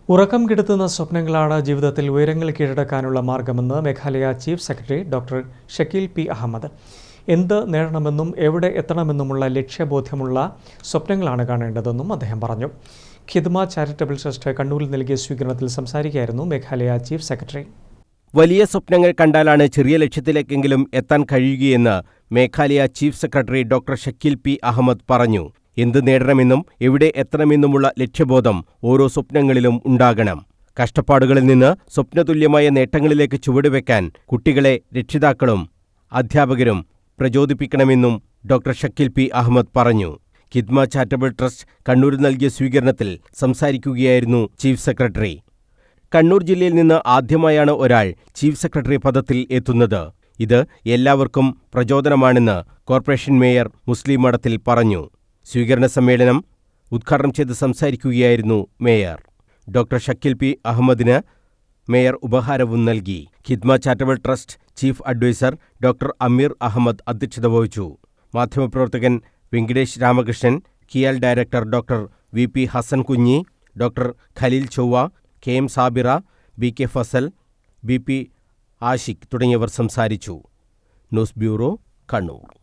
ഉറക്കം കെടുത്തുന്ന സ്വപ്നങ്ങളാണ് ജീവിതത്തിൽ ഉയരങ്ങൾ കീഴടക്കാനുള്ള മാർഗമെന്ന് Meghalaya chief secretary doctor Shakeel P Ahmed. എന്ത് നേടണമെന്നും എവിടെ എത്തണമെന്നുമുള്ള ലക്ഷ്യബോധ്യമുള്ള സ്വപ്നങ്ങളാണ് കാണേണ്ടതെന്നും അദ്ദേഹം പറഞ്ഞു. ഖിദ്മ ചാരിറ്റബിൾ ട്രസ്റ്റ് കണ്ണൂരിൽ നൽകിയ സ്വീകരണത്തിൽ സംസാരിക്കുകയായിരുന്നു മേഘാലയ ചീഫ് സെക്രട്ടറി. വലിയ സ്വപ്നങ്ങൾ കണ്ടാലാണ് ചെറിയ ലക്ഷ്യത്തിലേക്കെങ്കിലും എത്താൻ കഴിയുകയെന്ന് Meghalaya chief secretary doctor Shakeel P Ahmed പറഞ്ഞു. എന്ത് നേടണമെന്നും എവിടെ എത്തണമെന്നുമുള്ള ലക്ഷ്യബോധം ഓരോ സ്വപ്നങ്ങളിലും ഉണ്ടാകണം. കഷ്ടപ്പാടുകളിൽ നിന്ന് സ്വപ്നതുല്യമായ നേട്ടങ്ങളിലേക്ക് ചുവടുവെക്കാൻ കുട്ടികളെ രക്ഷിതാക്കളും അധ്യാപകരും പ്രചോദിപ്പിക്കണമെന്നും ഡോക്ടർ ഷക്കീൽ പി അഹമ്മദ് പറഞ്ഞു. ഖിദ്മ ചാരിറ്റബിൾ ട്രസ്റ്റ് കണ്ണൂരിൽ നൽകിയ സ്വീകരണത്തിൽ സംസാരിക്കുകയായിരുന്നു ചീഫ് സെക്രട്ടറി. കണ്ണൂർ ജില്ലയിൽ നിന്ന് ആദ്യമായാണ് ഒരാൾ ചീഫ് സെക്രട്ടറി പദത്തിൽ എത്തുന്നത്. ഇത് എല്ലാവർക്കും പ്രചോദനമാണെന്ന് കോർപ്പറേഷൻ മേയർ മുസ്ലിം മഠത്തിൽ പറഞ്ഞു. സ്വീകരണ സമ്മേളനം ഉദ്ഘാടനം ചെയ്ത് സംസാരിക്കുകയായിരുന്നു മേയർ. ഡോക്ടർ ഷക്കീൽ പി അഹമ്മദിന് മേയർ ഉപഹാരവും നൽകി. Khidma charitable trust chief adviser doctor Ameer Ahmed അധ്യക്ഷത വഹിച്ചു. മാധ്യമപ്രവർത്തകൻ Venkitesh Ramakrishnan, KIAL director doctor V P Hasan Kunhi, doctor Khaleel Chovva, K M Sabira, B K Fasal, B P Ashiq തുടങ്ങിയവർ സംസാരിച്ചു. News bureau, Kannur.